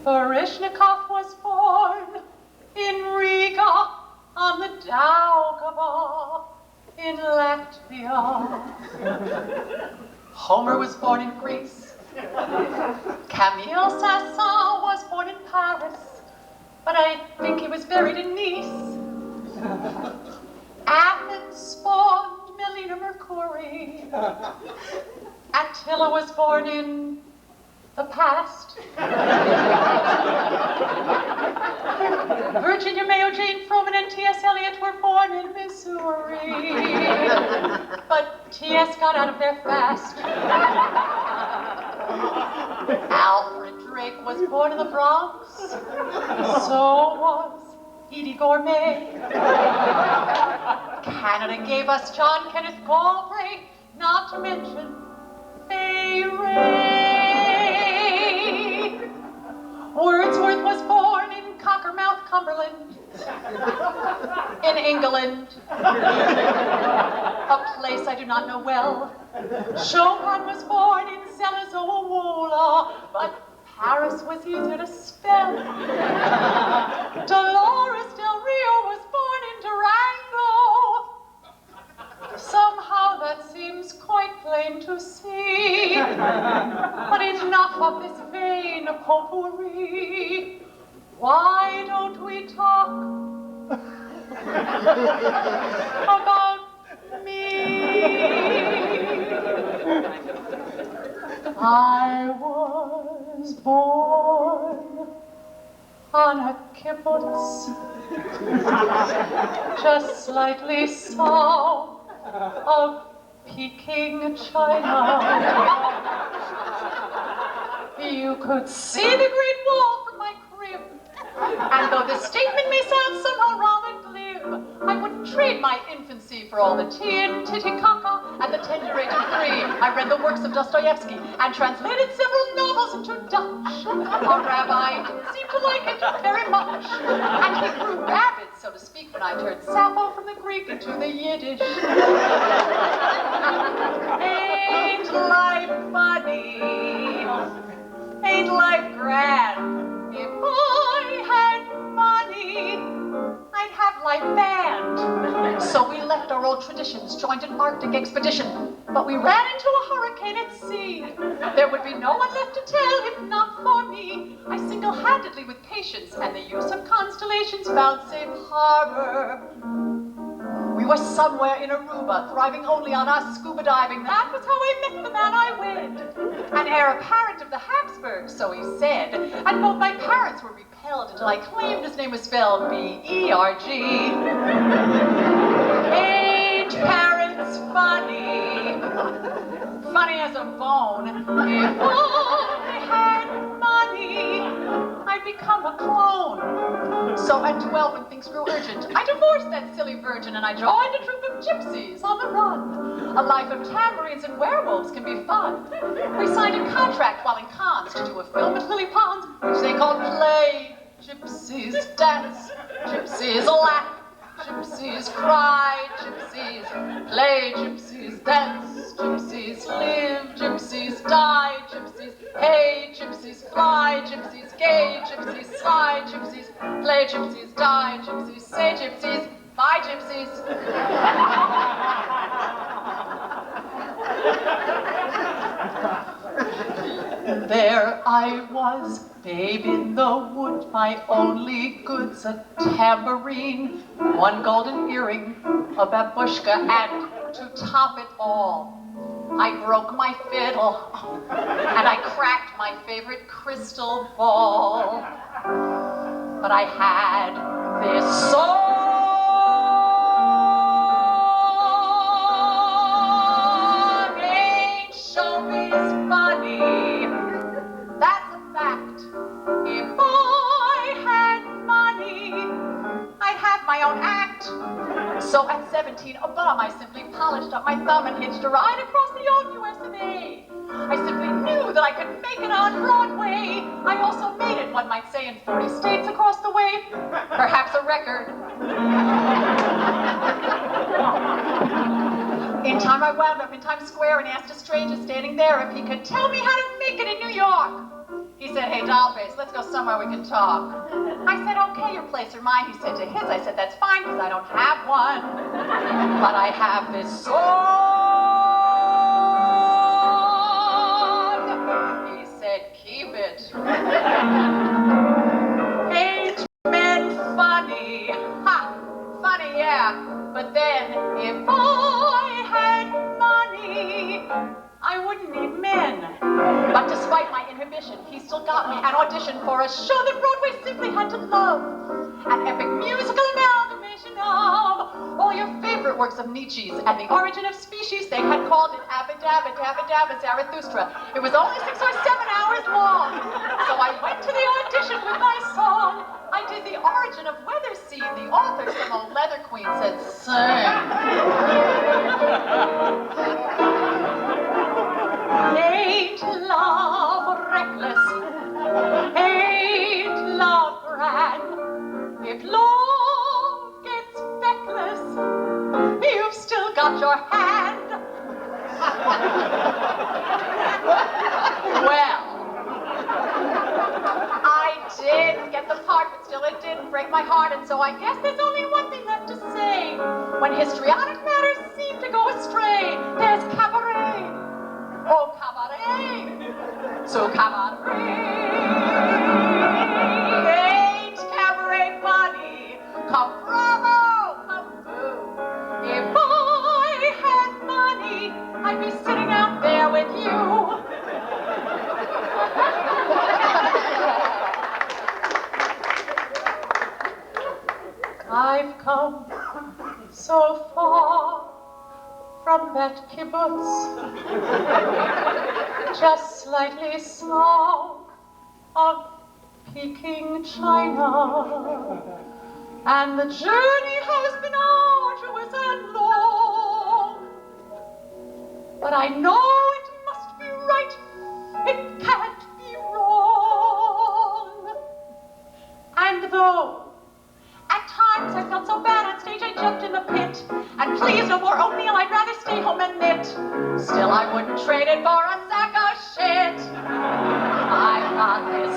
Baryshnikov was born in Riga on the Daugava in Latvia. Homer was born in Greece. Camille Saint-Saëns was born in Paris, but I think he was buried in Nice. Athens spawned Melina Mercouri. Attila was born in the past. Virginia Mayo, Jane Froman, and T.S. Eliot were born in Missouri. But T.S. got out of there fast. Alfred Drake was born in the Bronx. So was Edie Gourmet. Canada gave us John Kenneth Galbraith, not to mention Fay Ray. Wordsworth was born in Cockermouth, Cumberland, in England, a place I do not know well. Chopin was born in Zelazowola, but Paris was easier to spell. Dolores Del Rio was born in Durango. Somehow that seems quite plain to see. But enough of this vain potpourri. Why don't we talk about me? I was born on a kibbutz, just slightly south of Peking, China. You could see the Great Wall from my crib, and though this statement may sound somehow rather glib, I wouldn't trade my infancy for all the tea and Titicaca at the tender age of 3. I read the works of Dostoevsky and translated several novels into Dutch. A rabbi didn't seem to like it very much, and he grew rabid, so to speak, when I turned Sappho from the Greek into the Yiddish. Ain't life funny? Ain't life grand? If I had money, I'd have life band. So we left our old traditions, joined an Arctic expedition, but we ran into a hurricane at sea. There would be no one left to tell if not for me. I single-handedly, with patience and the use of constellations, found safe harbor. We were somewhere in Aruba, thriving only on our scuba diving. That was how I met the man I wed. An heir apparent of the Habsburgs, so he said. And both my parents were repelled until I claimed his name was spelled B-E-R-G. Ain't parents funny? Funny as a bone. If I had money, I'd become a clone. So at 12, when things grew urgent, I divorced that silly virgin and I joined a troupe of gypsies on the run. A life of tambourines and werewolves can be fun. We signed a contract while in Cannes to do a film at Lily Ponds, which they called Play. Gypsies dance, gypsies laugh, gypsies cry, gypsies play, gypsies dance, gypsies live, gypsies die, gypsies hey, gypsies fly, gypsies gay, gypsies sigh, gypsies play, gypsies die, gypsies say, gypsies bye, gypsies. There I was, babe in the wood, my only goods, a tambourine, one golden earring, a babushka, and to top it all, I broke my fiddle, and I cracked my favorite crystal ball. But I had this song. Ain't showbiz funny? That's a fact. If I had money, I'd have my own act. So at 17, oh bum, I simply polished up my thumb and hitched a ride across the old US of A. I simply knew that I could make it on Broadway. I also made it, one might say, in 40 states across the way. Perhaps a record. In time I wound up in Times Square and asked a stranger standing there if he could tell me how to make it in New York. He said, hey, Dollface, let's go somewhere we can talk. I said, okay, your place or mine. He said to his, I said, that's fine, because I don't have one. But I have this song. He said, keep it. Ain't men funny? Ha! Funny, yeah. But then, if I had money, I wouldn't need men. But despite my inhibition, he still got me an audition for a show that Broadway simply had to love. An epic musical amalgamation of all your favorite works of Nietzsche's and The Origin of Species. They had called it Abba-Dabba-Dabba-Dabba Zarathustra. It was only 6 or 7 hours long. So I went to the audition with my song. I did The Origin of Weatherseed. The author, some old leather queen, said, sing. Ain't love reckless? Ain't love grand? If love gets feckless, you've still got your hand. Well, I did get the part, but still it didn't break my heart, and so I guess there's only one thing left to say. When histrionic matters seem to go astray, there's cabaret. Oh, cabaret. So cabaret. Ain't cabaret funny? Come bravo, come boo. If I had money, I'd be sitting out there with you. I've come so far from that kibbutz, just slightly south of Peking, China, and the journey has been arduous and long, but I know it must be right, it can't be wrong, and though at times I felt so bad on stage I jumped in the pit. And please, no more oatmeal, I'd rather stay home and knit. Still, I wouldn't trade it for a sack of shit. I've got this